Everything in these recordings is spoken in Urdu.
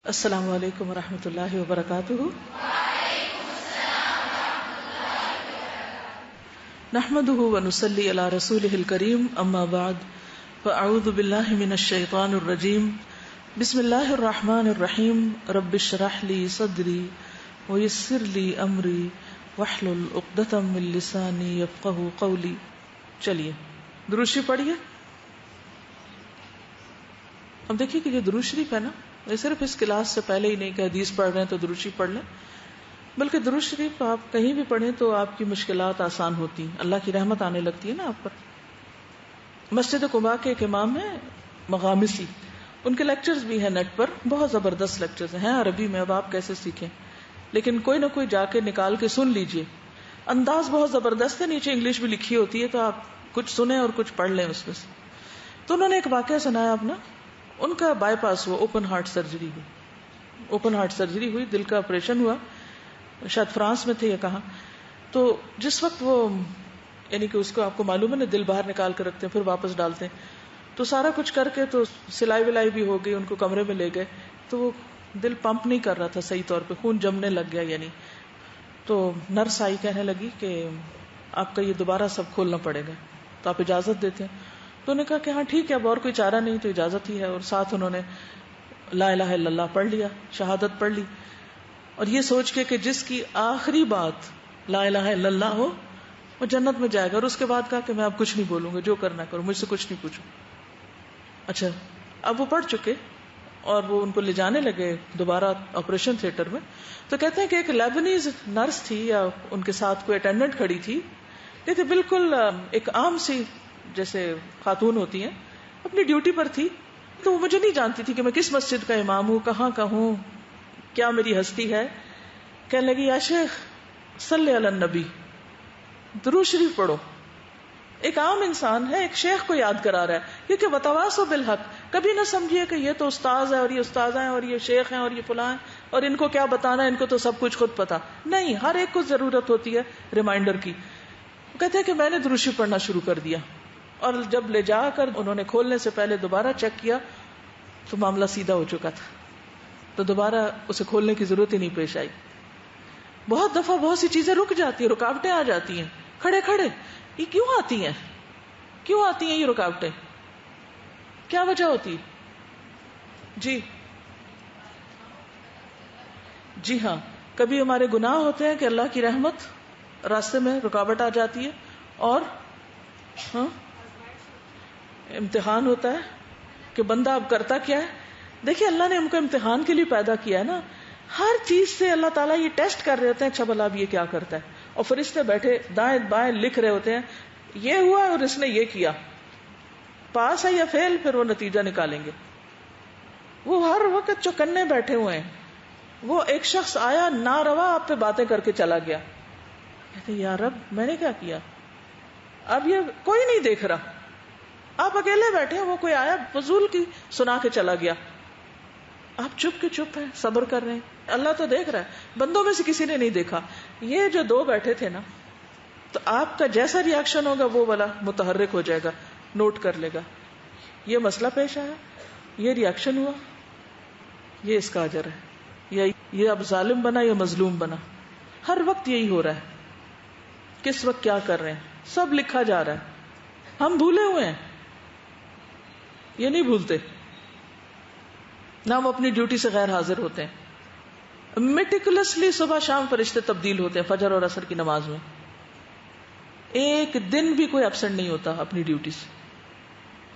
السلام علیکم ورحمۃ اللہ وبرکاتہ۔ نحمده ونصلی علی رسولہ الکریم، اما بعد فاعوذ باللہ من الشیطان الرجیم، بسم اللہ الرحمن الرحیم، رب اشرح لی صدری ویسر لی امری واحلل عقدۃ من لسانی یفقہوا قولی۔ چلیے درود شریف پڑھیے۔ اب دیکھیے کہ جو درود شریف ہے نا، یہ صرف اس کلاس سے پہلے ہی نہیں کہ حدیث پڑھ رہے ہیں تو درود شریف پڑھ لیں، بلکہ درود شریف آپ کہیں بھی پڑھیں تو آپ کی مشکلات آسان ہوتی ہیں، اللہ کی رحمت آنے لگتی ہے نا آپ پر۔ مسجد قباء کے ایک امام ہیں مغامسی، ان کے لیکچرز بھی ہیں نیٹ پر، بہت زبردست لیکچرز ہیں عربی میں، اب آپ کیسے سیکھیں، لیکن کوئی نہ کوئی جا کے نکال کے سن لیجئے، انداز بہت زبردست ہے، نیچے انگلش بھی لکھی ہوتی ہے تو آپ کچھ سنیں اور کچھ پڑھ لیں اس میں سے۔ تو انہوں نے ایک واقعہ سنایا اپنا، ان کا بائی پاس ہوا، اوپن ہارٹ سرجری ہوئی، اوپن ہارٹ سرجری ہوئی، دل کا آپریشن ہوا، شاید فرانس میں تھے یا کہاں۔ تو جس وقت وہ یعنی کہ اس کو آپ کو معلوم ہے نا، دل باہر نکال کے رکھتے ہیں پھر واپس ڈالتے ہیں، تو سارا کچھ کر کے تو سلائی ولائی بھی ہو گئی، ان کو کمرے میں لے گئے تو وہ دل پمپ نہیں کر رہا تھا صحیح طور پہ، خون جمنے لگ گیا یعنی۔ تو نرس آئی، کہنے لگی کہ آپ کا یہ دوبارہ سب کھولنا پڑے گا، تو آپ اجازت دیتے ہیں؟ تو انہوں نے کہا کہ ہاں ٹھیک ہے، اب اور کوئی چارہ نہیں تو اجازت ہی ہے، اور ساتھ انہوں نے لا الہ الا اللہ پڑھ لیا، شہادت پڑھ لی، اور یہ سوچ کے کہ جس کی آخری بات لا الہ الا اللہ ہو وہ جنت میں جائے گا، اور اس کے بعد کہا کہ میں اب کچھ نہیں بولوں گا، جو کرنا کرو، مجھ سے کچھ نہیں پوچھو۔ اچھا، اب وہ پڑھ چکے اور وہ ان کو لے جانے لگے دوبارہ آپریشن تھیٹر میں، تو کہتے ہیں کہ ایک لیبنیز نرس تھی یا ان کے ساتھ کوئی اٹینڈنٹ کھڑی تھی، کہتے بالکل ایک عام سی جیسے خاتون ہوتی ہیں، اپنی ڈیوٹی پر تھی، تو وہ مجھے نہیں جانتی تھی کہ میں کس مسجد کا امام ہوں، کہاں کا ہوں، کیا میری ہستی ہے۔ کہنے لگی یا شیخ صلی علی النبی، درود شریف پڑھو۔ ایک عام انسان ہے، ایک شیخ کو یاد کرا رہا ہے، کیونکہ وتواصوا بالحق، کبھی نہ سمجھیے کہ یہ تو استاذ ہے اور یہ استاذ ہیں اور یہ شیخ ہیں اور یہ فلاں ہیں اور ان کو کیا بتانا ہے، ان کو تو سب کچھ خود پتا نہیں، ہر ایک کو ضرورت ہوتی ہے ریمائنڈر کی۔ کہتے ہیں کہ میں نے درود شریف پڑھنا شروع کر دیا، اور جب لے جا کر انہوں نے کھولنے سے پہلے دوبارہ چیک کیا تو معاملہ سیدھا ہو چکا تھا، تو دوبارہ اسے کھولنے کی ضرورت ہی نہیں پیش آئی۔ بہت دفعہ بہت سی چیزیں رک جاتی ہیں، رکاوٹیں آ جاتی ہیں، کھڑے کھڑے یہ کیوں آتی ہیں، کیوں آتی ہیں یہ رکاوٹیں، کیا وجہ ہوتی؟ جی ہاں، کبھی ہمارے گناہ ہوتے ہیں کہ اللہ کی رحمت راستے میں رکاوٹ آ جاتی ہے، اور امتحان ہوتا ہے کہ بندہ اب کرتا کیا ہے۔ دیکھیے اللہ نے ہم کو امتحان کے لیے پیدا کیا ہے نا، ہر چیز سے اللہ تعالیٰ یہ ٹیسٹ کر رہے ہوتے ہیں، اچھا بھلا اب یہ کیا کرتا ہے، اور فرشتے بیٹھے دائیں بائیں لکھ رہے ہوتے ہیں یہ ہوا اور اس نے یہ کیا، پاس ہے یا فیل، پھر وہ نتیجہ نکالیں گے۔ وہ ہر وقت چوکنے بیٹھے ہوئے ہیں۔ وہ ایک شخص آیا ناروا آپ پہ باتیں کر کے چلا گیا، کہتے یا رب میں نے کیا کیا، اب یہ کوئی نہیں دیکھ رہا، آپ اکیلے بیٹھے ہیں، وہ کوئی آیا فضول کی سنا کے چلا گیا، آپ چپ کے چپ ہیں، صبر کر رہے ہیں، اللہ تو دیکھ رہا ہے، بندوں میں سے کسی نے نہیں دیکھا۔ یہ جو دو بیٹھے تھے نا، تو آپ کا جیسا ریاکشن ہوگا وہ والا متحرک ہو جائے گا، نوٹ کر لے گا، یہ مسئلہ پیش آیا، یہ ریاکشن ہوا، یہ اس کا اجر ہے، یا یہ اب ظالم بنا یا مظلوم بنا۔ ہر وقت یہی ہو رہا ہے، کس وقت کیا کر رہے ہیں سب لکھا جا رہا ہے، ہم بھولے ہوئے ہیں، یہ نہیں بھولتے نہ ہم اپنی ڈیوٹی سے غیر حاضر ہوتے ہیں۔ میٹیکولسلی صبح شام فرشتے تبدیل ہوتے ہیں فجر اور عصر کی نماز میں، ایک دن بھی کوئی ایبسنٹ نہیں ہوتا اپنی ڈیوٹی سے۔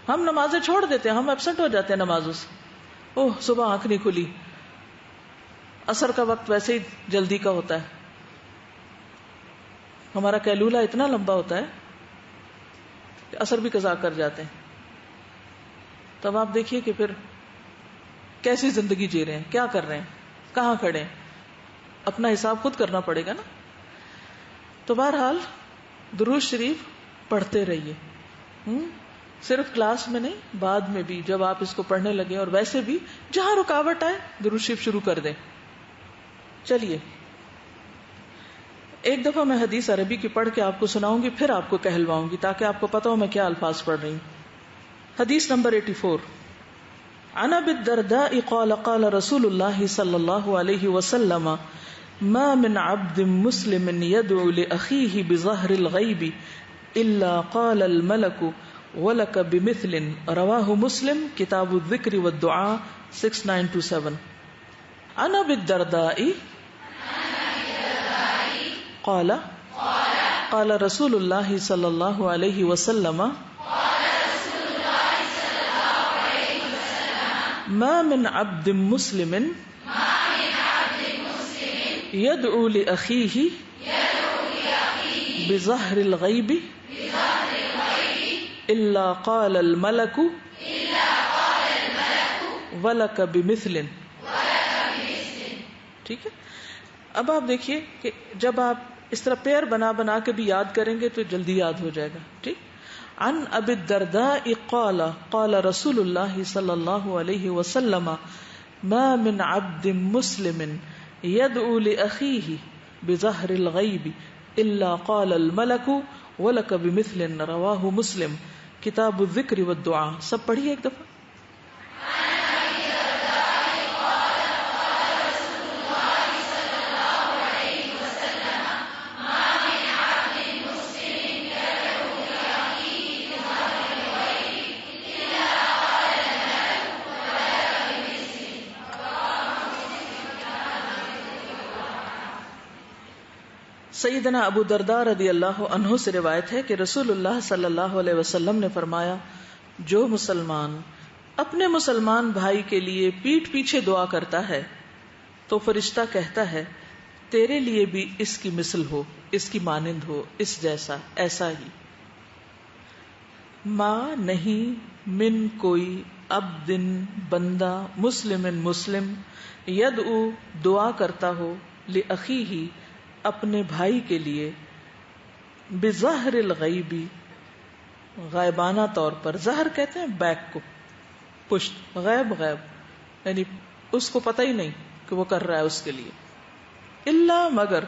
ہم نمازیں چھوڑ دیتے ہیں، ہم ایبسنٹ ہو جاتے ہیں نمازوں سے، اوہ صبح آنکھ نہیں کھلی، عصر کا وقت ویسے ہی جلدی کا ہوتا ہے، ہمارا قیلولہ اتنا لمبا ہوتا ہے کہ عصر بھی قضا کر جاتے ہیں۔ تب آپ دیکھیے کہ پھر کیسی زندگی جی رہے ہیں، کیا کر رہے ہیں، کہاں کھڑے ہیں، اپنا حساب خود کرنا پڑے گا نا۔ تو بہرحال درود شریف پڑھتے رہیے، صرف کلاس میں نہیں، بعد میں بھی جب آپ اس کو پڑھنے لگے، اور ویسے بھی جہاں رکاوٹ آئے درود شریف شروع کر دیں۔ چلیے ایک دفعہ میں حدیث عربی کی پڑھ کے آپ کو سناؤں گی، پھر آپ کو کہلواؤں گی تاکہ آپ کو پتا ہو میں کیا الفاظ پڑھ رہی ہوں۔ حدیث نمبر 84، عن ابي الدرداء قال قال رسول الله صلى الله عليه وسلم ما من عبد مسلم يدعو لأخيه بظهر الغيب إلا قال الملك ولك بمثل. رواه مسلم کتاب الذکر والدعاء 6927. عن ابي الدرداء قال قال رسول الله صلى الله عليه وسلم ما من عبد مسلم يدعو لأخيه بظهر الغيب إلا قال الملك ولك بمثل. ٹھیک ہے. اب آپ دیکھیے کہ جب آپ اس طرح پیر بنا بنا کے بھی یاد کریں گے تو جلدی یاد ہو جائے گا. ٹھیک. عن ابی الدرداء قال قال رسول اللہ صلی اللہ علیہ وسلم ما من عبد مسلم يدعو لأخيه بظهر الغيب إلا قال الملك ولك بمثل. رواه مسلم کتاب الذکر والدعاء. سب پڑھیے ایک دفعہ. سیدنا ابو درداء رضی اللہ عنہ سے روایت ہے کہ رسول اللہ صلی اللہ علیہ وسلم نے فرمایا جو مسلمان اپنے مسلمان بھائی کے لیے پیٹھ پیچھے دعا کرتا ہے تو فرشتہ کہتا ہے تیرے لیے بھی اس کی مثل ہو، اس کی مانند ہو، اس جیسا، ایسا ہی. ما نہیں، من کوئی، عبد بندہ، مسلم مسلم، یدعو دعا کرتا ہو، لأخیہ اپنے بھائی کے لیے، بظہر الغیبی غائبانہ طور پر. ظہر کہتے ہیں بیک کو، پشت، غیب غیب یعنی اس کو پتہ ہی نہیں کہ وہ کر رہا ہے اس کے لیے. اللہ مگر،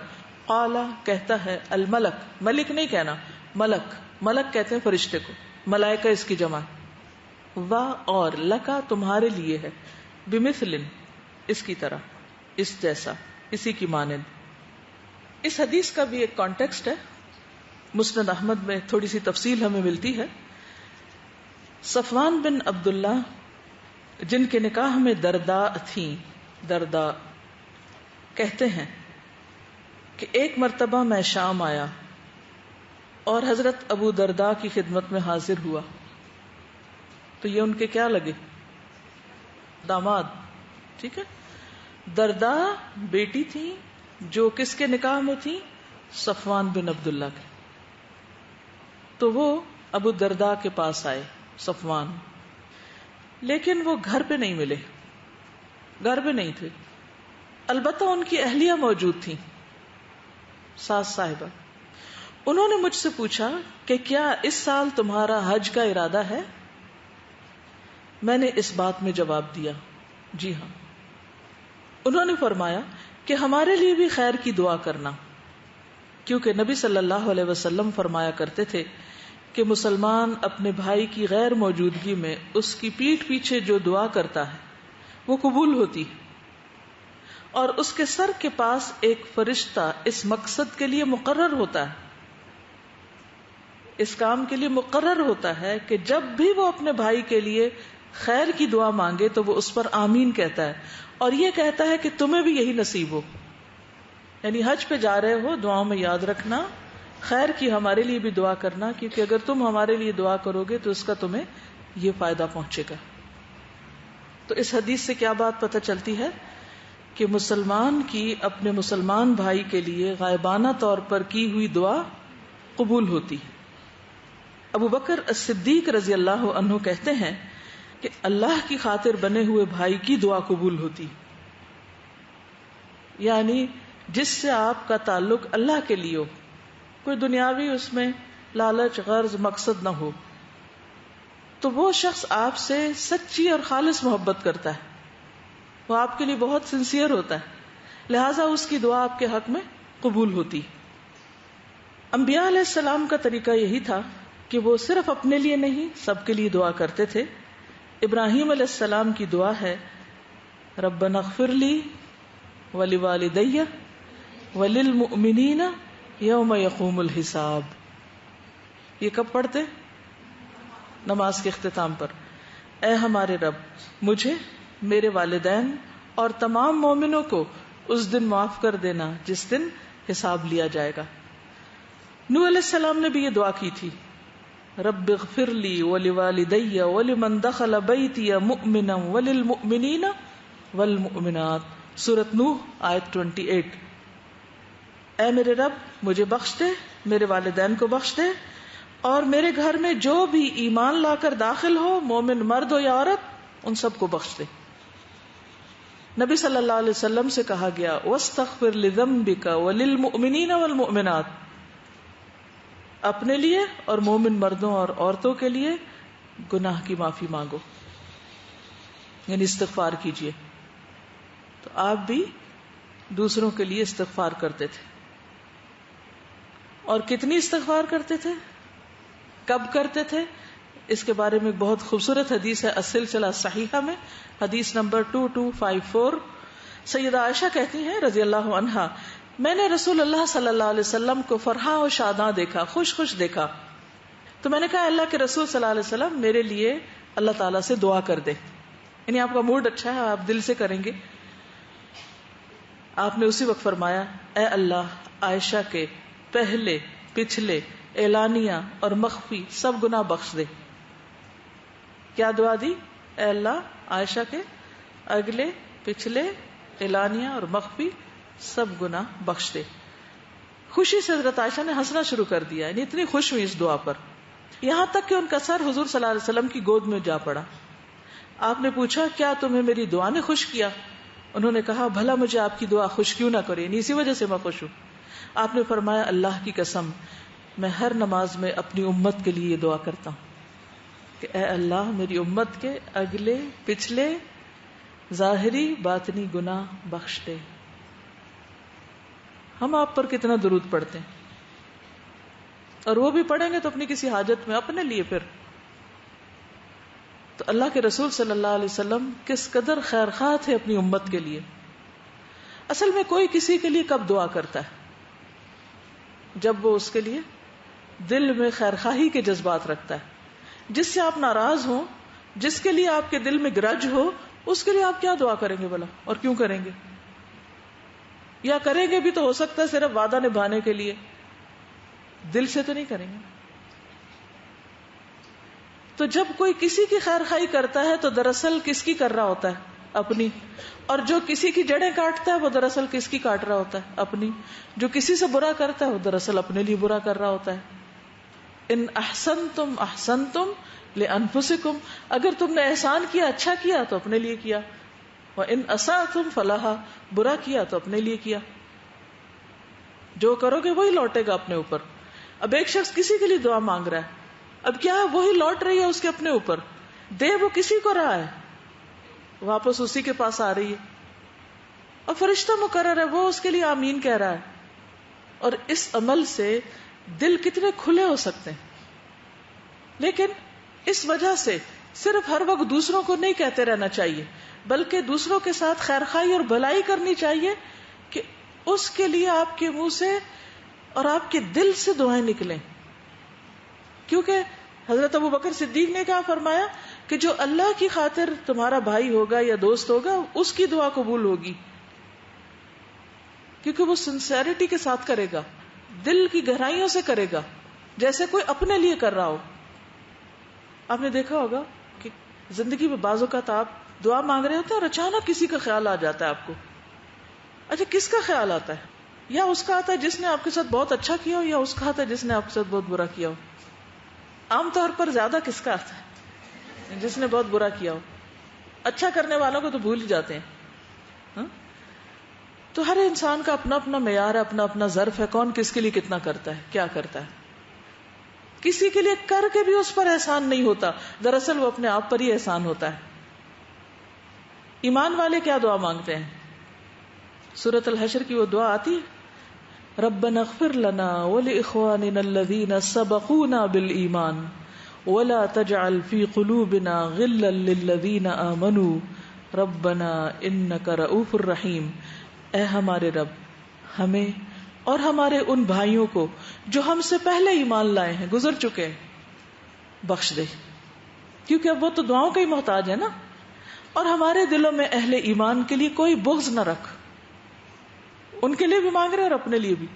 قال کہتا ہے، الملک، ملک نہیں کہنا، ملک، ملک کہتے ہیں فرشتے کو، ملائکہ اس کی جمع، و اور، لکا تمہارے لیے ہے، بمثل اس کی طرح، اس جیسا، اسی کی مانند. اس حدیث کا بھی ایک کانٹیکسٹ ہے، مسند احمد میں تھوڑی سی تفصیل ہمیں ملتی ہے. صفوان بن عبداللہ جن کے نکاح میں درداء تھیں، درداء کہتے ہیں کہ ایک مرتبہ میں شام آیا اور حضرت ابو درداء کی خدمت میں حاضر ہوا تو یہ ان کے کیا لگے؟ داماد. ٹھیک ہے. درداء بیٹی تھی جو کس کے نکاح میں تھی؟ صفوان بن عبداللہ کے. تو وہ ابو درداء کے پاس آئے صفوان، لیکن وہ گھر پہ نہیں ملے، گھر پہ نہیں تھے. البتہ ان کی اہلیہ موجود تھی، ساس صاحبہ. انہوں نے مجھ سے پوچھا کہ کیا اس سال تمہارا حج کا ارادہ ہے؟ میں نے اس بات میں جواب دیا جی ہاں. انہوں نے فرمایا کہ ہمارے لیے بھی خیر کی دعا کرنا، کیونکہ نبی صلی اللہ علیہ وسلم فرمایا کرتے تھے کہ مسلمان اپنے بھائی کی غیر موجودگی میں اس کی پیٹھ پیچھے جو دعا کرتا ہے وہ قبول ہوتی، اور اس کے سر کے پاس ایک فرشتہ اس مقصد کے لیے مقرر ہوتا ہے، اس کام کے لیے مقرر ہوتا ہے کہ جب بھی وہ اپنے بھائی کے لیے خیر کی دعا مانگے تو وہ اس پر آمین کہتا ہے، اور یہ کہتا ہے کہ تمہیں بھی یہی نصیب ہو. یعنی حج پہ جا رہے ہو، دعاؤں میں یاد رکھنا خیر کی، ہمارے لیے بھی دعا کرنا، کیونکہ اگر تم ہمارے لیے دعا کرو گے تو اس کا تمہیں یہ فائدہ پہنچے گا. تو اس حدیث سے کیا بات پتہ چلتی ہے کہ مسلمان کی اپنے مسلمان بھائی کے لیے غائبانہ طور پر کی ہوئی دعا قبول ہوتی. ابو بکر الصدیق رضی اللہ عنہ کہتے ہیں کہ اللہ کی خاطر بنے ہوئے بھائی کی دعا قبول ہوتی، یعنی جس سے آپ کا تعلق اللہ کے لیے ہو، کوئی دنیاوی اس میں لالچ، غرض، مقصد نہ ہو، تو وہ شخص آپ سے سچی اور خالص محبت کرتا ہے، وہ آپ کے لیے بہت سنسیئر ہوتا ہے، لہذا اس کی دعا آپ کے حق میں قبول ہوتی. انبیاء علیہ السلام کا طریقہ یہی تھا کہ وہ صرف اپنے لیے نہیں، سب کے لیے دعا کرتے تھے. ابراہیم علیہ السلام کی دعا ہے ربنا اغفر لی ولوالدی وللمؤمنین یوم یقوم الحساب. یہ کب پڑھتے؟ نماز کے اختتام پر. اے ہمارے رب مجھے، میرے والدین اور تمام مومنوں کو اس دن معاف کر دینا جس دن حساب لیا جائے گا. نوح علیہ السلام نے بھی یہ دعا کی تھی رب اغفر لی ولوالدی ولمن دخل بیتی مؤمنا وللمؤمنین والمؤمنات. سورۃ نوح آیت 28. اے میرے رب مجھے بخش دے، میرے والدین کو بخش دے، اور میرے گھر میں جو بھی ایمان لا کر داخل ہو، مومن مرد ہو یا عورت، ان سب کو بخش دے. نبی صلی اللہ علیہ وسلم سے کہا گیا وَاسْتَغْفِرْ لِذَنْبِكَ وَلِلْمُؤْمِنِينَ وَالْمُؤْمِنَاتِ، اپنے لیے اور مومن مردوں اور عورتوں کے لیے گناہ کی معافی مانگو، یعنی استغفار کیجیے. تو آپ بھی دوسروں کے لیے استغفار کرتے تھے. اور کتنی استغفار کرتے تھے، کب کرتے تھے، اس کے بارے میں ایک بہت خوبصورت حدیث ہے السلسلہ صحیحہ میں، حدیث نمبر 2254. سیدہ عائشہ کہتی ہیں رضی اللہ عنہا، میں نے رسول اللہ صلی اللہ علیہ وسلم کو فرحاں و شاداں دیکھا، خوش خوش دیکھا. تو میں نے کہا اللہ کے رسول صلی اللہ علیہ وسلم میرے لیے اللہ تعالیٰ سے دعا کر دے، یعنی آپ کا موڈ اچھا ہے، آپ دل سے کریں گے. آپ نے اسی وقت فرمایا اے اللہ عائشہ کے پہلے پچھلے اعلانیہ اور مخفی سب گناہ بخش دے. کیا دعا دی؟ اے اللہ عائشہ کے اگلے پچھلے اعلانیہ اور مخفی سب گناہ بخش دے. خوشی سے حضرت عائشہ نے ہنسنا شروع کر دیا، یعنی اتنی خوش ہوئی اس دعا پر، یہاں تک کہ ان کا سر حضور صلی اللہ علیہ وسلم کی گود میں جا پڑا. آپ نے پوچھا کیا تمہیں میری دعا نے خوش کیا؟ انہوں نے کہا بھلا مجھے آپ کی دعا خوش کیوں نہ کرے، یعنی اسی وجہ سے میں خوش ہوں. آپ نے فرمایا اللہ کی قسم میں ہر نماز میں اپنی امت کے لیے یہ دعا کرتا ہوں کہ اے اللہ میری امت کے اگلے پچھلے ظاہری باطنی گناہ بخش دے. ہم آپ پر کتنا درود پڑھتے ہیں، اور وہ بھی پڑھیں گے تو اپنی کسی حاجت میں اپنے لیے. پھر تو اللہ کے رسول صلی اللہ علیہ وسلم کس قدر خیر خواہ تھے اپنی امت کے لیے. اصل میں کوئی کسی کے لیے کب دعا کرتا ہے؟ جب وہ اس کے لیے دل میں خیر خواہی کے جذبات رکھتا ہے. جس سے آپ ناراض ہوں، جس کے لیے آپ کے دل میں گرج ہو، اس کے لیے آپ کیا دعا کریں گے بھلا، اور کیوں کریں گے؟ یا کریں گے بھی تو ہو سکتا ہے صرف وعدہ نبھانے کے لیے، دل سے تو نہیں کریں گے. تو جب کوئی کسی کی خیر خواہی کرتا ہے تو دراصل کس کی کر رہا ہوتا ہے؟ اپنی. اور جو کسی کی جڑیں کاٹتا ہے وہ دراصل کس کی کاٹ رہا ہوتا ہے؟ اپنی. جو کسی سے برا کرتا ہے وہ دراصل اپنے لیے برا کر رہا ہوتا ہے. ان احسنتم احسنتم لانفسکم، اگر تم نے احسان کیا، اچھا کیا تو اپنے لیے کیا، وان اسأتم فلہا، برا کیا تو اپنے لیے کیا. جو کرو گے وہی لوٹے گا اپنے اوپر. اب ایک شخص کسی کے لیے دعا مانگ رہا ہے، اب کیا ہے وہی لوٹ رہی ہے اس کے اپنے اوپر. دے وہ کسی کو رہا ہے، واپس اسی کے پاس آ رہی ہے. اور فرشتہ مقرر ہے، وہ اس کے لیے آمین کہہ رہا ہے. اور اس عمل سے دل کتنے کھلے ہو سکتے ہیں. لیکن اس وجہ سے صرف ہر وقت دوسروں کو نہیں کہتے رہنا چاہیے، بلکہ دوسروں کے ساتھ خیر خواہی اور بھلائی کرنی چاہیے کہ اس کے لیے آپ کے منہ سے اور آپ کے دل سے دعائیں نکلیں. کیونکہ حضرت ابو بکر صدیق نے کہا فرمایا کہ جو اللہ کی خاطر تمہارا بھائی ہوگا یا دوست ہوگا اس کی دعا قبول ہوگی، کیونکہ وہ سنسیریٹی کے ساتھ کرے گا، دل کی گہرائیوں سے کرے گا، جیسے کوئی اپنے لیے کر رہا ہو. آپ نے دیکھا ہوگا کہ زندگی میں بعض اوقات آپ دعا مانگ رہے ہوتے ہیں اور اچانک کسی کا خیال آ جاتا ہے آپ کو. اچھا کس کا خیال آتا ہے؟ یا اس کا آتا ہے جس نے آپ کے ساتھ بہت اچھا کیا ہو، یا اس کا آتا ہے جس نے آپ کے ساتھ بہت برا کیا ہو. عام طور پر زیادہ کس کا آتا ہے؟ جس نے بہت برا کیا ہو. اچھا کرنے والوں کو تو بھول ہی جاتے ہیں. تو ہر انسان کا اپنا اپنا معیار ہے، اپنا اپنا ظرف ہے، کون کس کے لیے کتنا کرتا ہے، کیا کرتا ہے. کسی کے لیے کر کے بھی اس پر احسان نہیں ہوتا، دراصل وہ اپنے آپ پر ہی احسان ہوتا ہے. ایمان والے کیا دعا مانگتے ہیں؟ سورۃ الحشر کی وہ دعا آتی ہے ربنا اغفر لنا ولاخواننا الذین سبقونا بالایمان ولا تجعل في قلوبنا غلا للذین آمنوا ربنا انک رؤوف الرحیم. اے ہمارے رب ہمیں اور ہمارے ان بھائیوں کو جو ہم سے پہلے ایمان لائے ہیں، گزر چکے ہیں، بخش دے، کیونکہ اب وہ تو دعاؤں کا ہی محتاج ہے نا. اور ہمارے دلوں میں اہل ایمان کے لیے کوئی بغض نہ رکھ، ان کے لیے بھی مانگ رہے اور اپنے لیے بھی.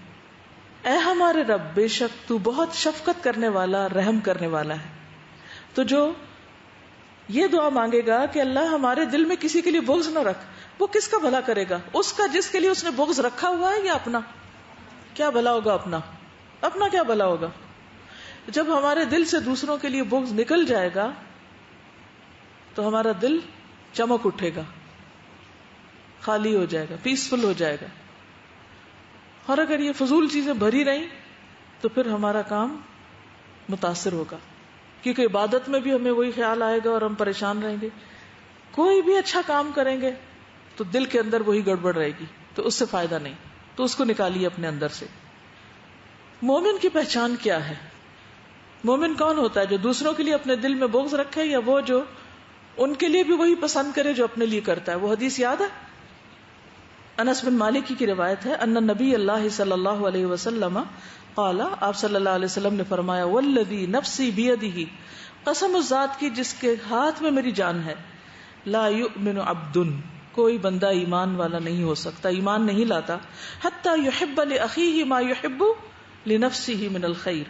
اے ہمارے رب بے شک تو بہت شفقت کرنے والا، رحم کرنے والا ہے. تو جو یہ دعا مانگے گا کہ اللہ ہمارے دل میں کسی کے لیے بغض نہ رکھ، وہ کس کا بھلا کرے گا؟ اس کا جس کے لیے اس نے بغض رکھا ہوا ہے، یا اپنا؟ کیا بھلا ہوگا اپنا کیا بھلا ہوگا؟ جب ہمارے دل سے دوسروں کے لیے بغض نکل جائے گا تو ہمارا دل چمک اٹھے گا، خالی ہو جائے گا، پیسفل ہو جائے گا. اور اگر یہ فضول چیزیں بھری رہیں تو پھر ہمارا کام متاثر ہوگا، کیونکہ عبادت میں بھی ہمیں وہی خیال آئے گا اور ہم پریشان رہیں گے. کوئی بھی اچھا کام کریں گے تو دل کے اندر وہی گڑبڑ رہے گی، تو اس سے فائدہ نہیں. تو اس کو نکالیے اپنے اندر سے. مومن کی پہچان کیا ہے؟ مومن کون ہوتا ہے؟ جو دوسروں کے لیے اپنے دل میں بغض رکھے، یا وہ جو ان کے لیے بھی وہی پسند کرے جو اپنے لیے کرتا ہے؟ وہ حدیث یاد ہے؟ انس بن مالک کی روایت ہے، ان نبی اللہ صلی اللہ علیہ وسلم قال، آپ صلی اللہ علیہ وسلم نے فرمایا، والذی نفسی بیدہ، قسم اس ذات کی جس کے ہاتھ میں میری جان ہے، لا یؤمن عبد، کوئی بندہ ایمان والا نہیں ہو سکتا، ایمان نہیں لاتا، حتی یحب لاخیہ ما یحب لنفسہ من الخیر،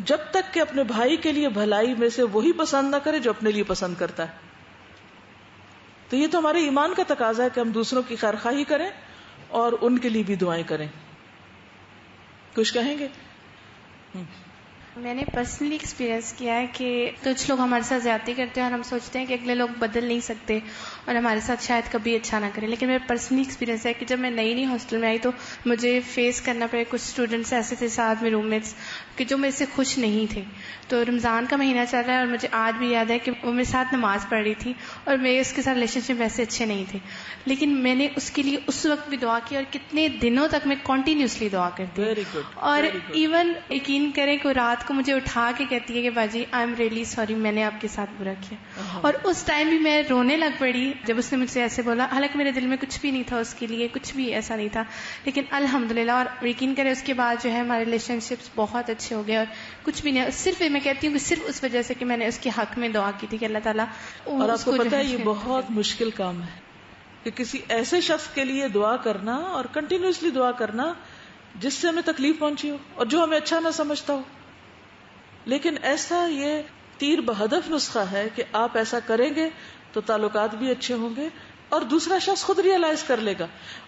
جب تک کہ اپنے بھائی کے لیے بھلائی میں سے وہی پسند نہ کرے جو اپنے لیے پسند کرتا ہے. تو یہ تو ہمارے ایمان کا تقاضا ہے کہ ہم دوسروں کی خیرخواہی کریں اور ان کے لیے بھی دعائیں کریں. کچھ کہیں گے؟ میں نے پرسنلی ایکسپیرینس کیا ہے کہ کچھ لوگ ہمارے ساتھ زیادتی کرتے ہیں اور ہم سوچتے ہیں کہ اگلے لوگ بدل نہیں سکتے اور ہمارے ساتھ شاید کبھی اچھا نہ کریں. لیکن میرا پرسنلی ایکسپیرینس ہے کہ جب میں نئی ہاسٹل میں آئی تو مجھے فیس کرنا پڑے کچھ اسٹوڈنٹس ایسے تھے ساتھ میں روم میٹس کہ جو میرے سے خوش نہیں تھے. تو رمضان کا مہینہ چل رہا ہے اور مجھے آج بھی یاد ہے کہ وہ میرے ساتھ نماز پڑھ رہی تھی اور میرے اس کے ساتھ ریلیشن شپ ویسے اچھے نہیں تھے، لیکن میں نے اس کے لیے اس وقت بھی دعا کی اور کتنے دنوں تک میں کنٹینیوسلی دعا کرتی ہوں. اور ایون یقین کریں کہ رات کو مجھے اٹھا کے کہتی ہے کہ باجی آئی ایم ریئلی سوری، میں نے آپ کے ساتھ برا کیا. اور اس ٹائم بھی میں رونے لگ پڑی جب اس نے مجھ سے ایسے بولا، حالانکہ میرے دل میں کچھ بھی نہیں تھا اس کے لیے، کچھ بھی ایسا نہیں تھا، لیکن الحمدللہ. اور یقین کریں اس کے بعد جو ہے ہمارے ریلیشن شپس بہت اچھے ہو گئے اور کچھ بھی نہیں. صرف میں کہتی ہوں کہ صرف اس وجہ سے کہ میں نے اس کے حق میں دعا کی تھی کہ اللہ تعالیٰ. اور آپ کو پتہ ہے یہ بہت مشکل کام ہے کہ کسی ایسے شخص کے لیے دعا کرنا اور کنٹینیوسلی دعا کرنا جس سے ہمیں تکلیف پہنچی ہو اور جو ہمیں اچھا نہ سمجھتا ہو. لیکن ایسا یہ تیر بہدف نسخہ ہے کہ آپ ایسا کریں گے تو تعلقات بھی اچھے ہوں گے اور دوسرا شخص خود ریئلائز کر لے گا.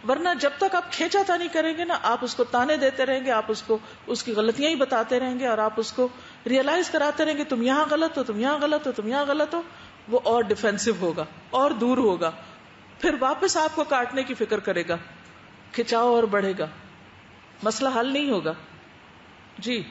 ورنہ جب تک آپ کھینچا تانی کریں گے نا، آپ اس کو تانے دیتے رہیں گے، آپ اس کو اس کی غلطیاں ہی بتاتے رہیں گے اور آپ اس کو ریئلائز کراتے رہیں گے تم یہاں غلط ہو، تم یہاں غلط ہو، تم یہاں غلط ہو. وہ اور ڈیفینسو ہوگا اور دور ہوگا، پھر واپس آپ کو کاٹنے کی فکر کرے گا، کھچاؤ اور بڑھے گا، مسئلہ حل نہیں ہوگا. جی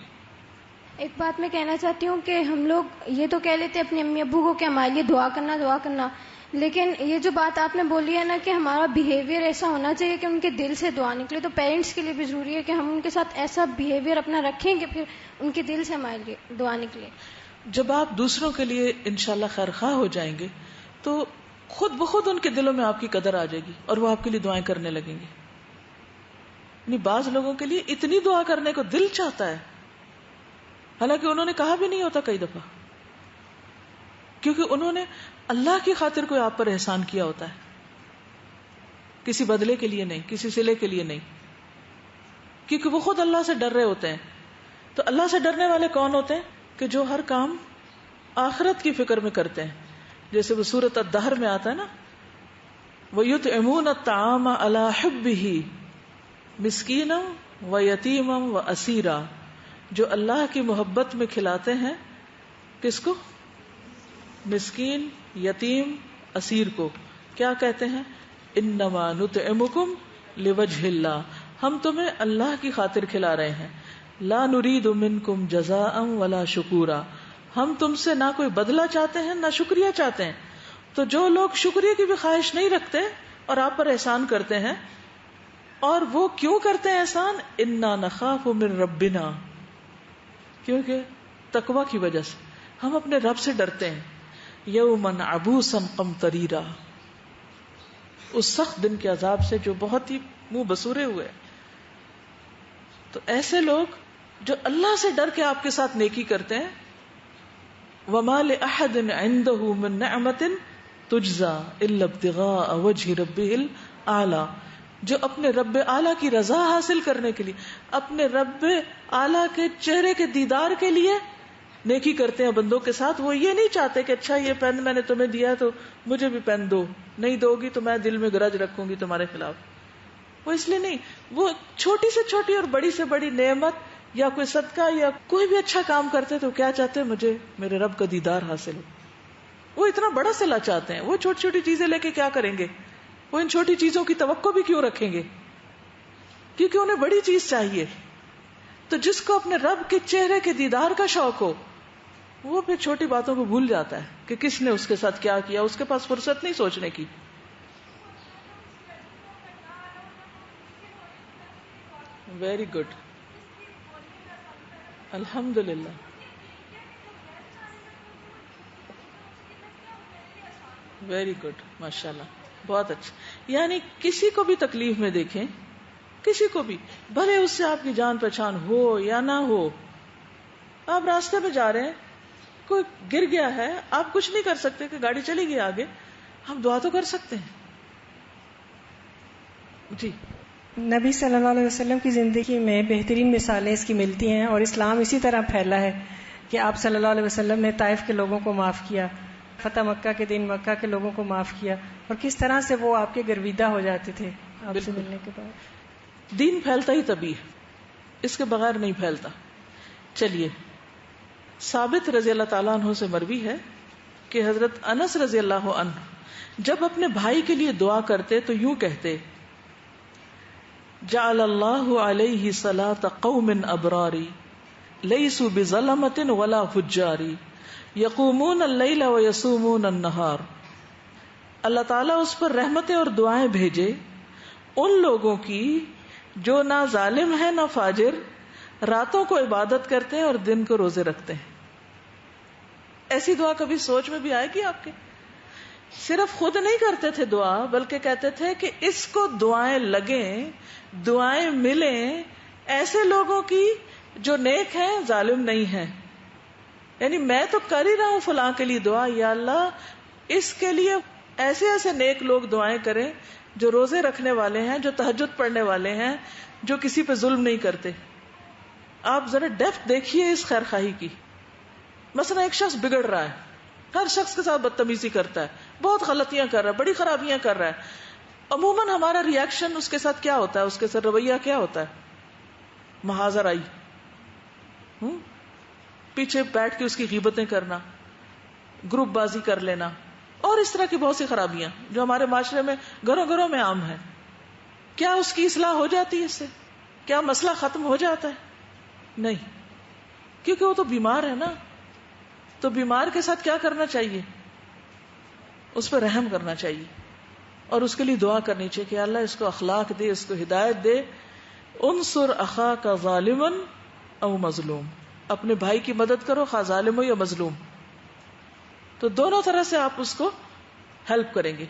ایک بات میں کہنا چاہتی ہوں کہ ہم لوگ یہ تو کہہ لیتے اپنے امی ابو کو کہ ہمارے لیے دعا کرنا، لیکن یہ جو بات آپ نے بولی ہے نا کہ ہمارا بیہیویئر ایسا ہونا چاہیے کہ ان کے دل سے دعا نکلے، تو پیرنٹس کے لیے بھی ضروری ہے کہ ہم ان کے ساتھ ایسا بیہیویئر اپنا رکھیں کہ پھر ان کے دل سے ہمارے لیے دعا نکلے. جب آپ دوسروں کے لیے انشاءاللہ خیرخواہ ہو جائیں گے تو خود بخود ان کے دلوں میں آپ کی قدر آ جائے گی اور وہ آپ کے لیے دعائیں کرنے لگیں گے. یعنی بعض لوگوں کے لیے اتنی دعا کرنے کو دل چاہتا ہے حالانکہ انہوں نے کہا بھی نہیں ہوتا کئی دفعہ، کیونکہ انہوں نے اللہ کی خاطر کوئی آپ پر احسان کیا ہوتا ہے، کسی بدلے کے لیے نہیں، کسی صلے کے لیے نہیں، کیونکہ وہ خود اللہ سے ڈر رہے ہوتے ہیں. تو اللہ سے ڈرنے والے کون ہوتے ہیں؟ کہ جو ہر کام آخرت کی فکر میں کرتے ہیں. جیسے وہ سورۃ الدہر میں آتا ہے نا، وَيُطْعِمُونَ الطَّعَامَ عَلَى حُبِّهِ مِسْكِينًا وَيَتِيمًا وَأَسِيرًا، جو اللہ کی محبت میں کھلاتے ہیں کس کو؟ مسکین، یتیم، اسیر کو. کیا کہتے ہیں؟ انما نطعمکم لوجہ اللہ، ہم تمہیں اللہ کی خاطر کھلا رہے ہیں. لا نرید منکم جزاء ولا شکورا، ہم تم سے نہ کوئی بدلہ چاہتے ہیں نہ شکریہ چاہتے ہیں. تو جو لوگ شکریہ کی بھی خواہش نہیں رکھتے اور آپ پر احسان کرتے ہیں، اور وہ کیوں کرتے ہیں احسان؟ انا نخاف من ربنا، کیونکہ تقوی کی وجہ سے. ہم اپنے رب سے ڈرتے ہیں. یومن عبوسا قمطریرا، اس سخت دن کے عذاب سے جو بہت ہی منہ بسورے ہوئے. تو ایسے لوگ جو اللہ سے ڈر کے آپ کے ساتھ نیکی کرتے ہیں. وما لأحد عنده من نعمة تجزى الا ابتغاء وجه ربه الاعلى، جو اپنے رب اعلیٰ کی رضا حاصل کرنے کے لیے، اپنے رب اعلیٰ کے چہرے کے دیدار کے لیے نیکی کرتے ہیں بندوں کے ساتھ. وہ یہ نہیں چاہتے کہ اچھا یہ پین میں نے تمہیں دیا تو مجھے بھی پین دو، نہیں دو گی تو میں دل میں گرج رکھوں گی تمہارے خلاف. وہ اس لیے نہیں، وہ چھوٹی سے چھوٹی اور بڑی سے بڑی نعمت یا کوئی صدقہ یا کوئی بھی اچھا کام کرتے تو کیا چاہتے ہیں؟ مجھے میرے رب کا دیدار حاصل ہو. وہ اتنا بڑا صلہ چاہتے ہیں. وہ چھوٹی چھوٹی چیزیں لے کے کیا کریں گے؟ وہ ان چھوٹی چیزوں کی توقع بھی کیوں رکھیں گے؟ کیونکہ انہیں بڑی چیز چاہیے. تو جس کو اپنے رب کے چہرے کے دیدار کا شوق ہو، وہ پھر چھوٹی باتوں کو بھول جاتا ہے کہ کس نے اس کے ساتھ کیا کیا. اس کے پاس فرصت نہیں سوچنے کی. ویری گڈ، الحمدللہ. ویری گڈ، ماشاء اللہ، بہت اچھا. یعنی کسی کو بھی تکلیف میں دیکھیں، کسی کو بھی، بھلے اس سے آپ کی جان پہچان ہو یا نہ ہو. آپ راستے میں جا رہے ہیں، کوئی گر گیا ہے، آپ کچھ نہیں کر سکتے کہ گاڑی چلی گئی آگے، ہم دعا تو کر سکتے ہیں. جی. نبی صلی اللہ علیہ وسلم کی زندگی میں بہترین مثالیں اس کی ملتی ہیں، اور اسلام اسی طرح پھیلا ہے کہ آپ صلی اللہ علیہ وسلم نے طائف کے لوگوں کو معاف کیا، فتح مکہ کے دن مکہ کے لوگوں کو معاف کیا، اور کس طرح سے وہ آپ کے گرویدہ ہو جاتے تھے آپ سے ملنے کے بعد. دین پھیلتا ہی تبھی ہے، اس کے بغیر نہیں پھیلتا. چلیے، ثابت رضی اللہ تعالیٰ عنہ سے مروی ہے کہ حضرت انس رضی اللہ عنہ جب اپنے بھائی کے لیے دعا کرتے تو یوں کہتے: جعل اللہ علیہ صلاۃ قوم ابراری لیسوا بظلمۃ ولا فجاری یقومون اللیل ویصومون النہار. اللہ تعالیٰ اس پر رحمتیں اور دعائیں بھیجے ان لوگوں کی جو نہ ظالم ہے نہ فاجر، راتوں کو عبادت کرتے ہیں اور دن کو روزے رکھتے ہیں. ایسی دعا کبھی سوچ میں بھی آئے گی آپ کے؟ صرف خود نہیں کرتے تھے دعا، بلکہ کہتے تھے کہ اس کو دعائیں لگیں، دعائیں ملیں ایسے لوگوں کی جو نیک ہیں، ظالم نہیں ہیں. یعنی میں تو کر ہی رہا ہوں فلاں کے لیے دعا، یا اللہ اس کے لیے ایسے ایسے نیک لوگ دعائیں کریں جو روزے رکھنے والے ہیں، جو تہجد پڑھنے والے ہیں، جو کسی پہ ظلم نہیں کرتے. آپ ذرا ڈیپتھ دیکھیے اس خیر خواہی کی. مثلا ایک شخص بگڑ رہا ہے، ہر شخص کے ساتھ بدتمیزی کرتا ہے، بہت غلطیاں کر رہا ہے، بڑی خرابیاں کر رہا ہے. عموماً ہمارا ریاکشن اس کے ساتھ کیا ہوتا ہے؟ اس کے ساتھ رویہ کیا ہوتا ہے؟ محاذر آئی، پیچھے بیٹھ کے اس کی غیبتیں کرنا، گروپ بازی کر لینا، اور اس طرح کی بہت سی خرابیاں جو ہمارے معاشرے میں گھروں گھروں میں عام ہیں. کیا اس کی اصلاح ہو جاتی ہے اس سے؟ کیا مسئلہ ختم ہو جاتا ہے؟ نہیں، کیونکہ وہ تو بیمار ہے نا. تو بیمار کے ساتھ کیا کرنا چاہیے؟ اس پر رحم کرنا چاہیے اور اس کے لیے دعا کرنی چاہیے کہ اللہ اس کو اخلاق دے، اس کو ہدایت دے. انصر اخاک ظالما او مظلوم، اپنے بھائی کی مدد کرو خواہ ظالم ہو یا مظلوم. تو دونوں طرح سے آپ اس کو ہیلپ کریں گے.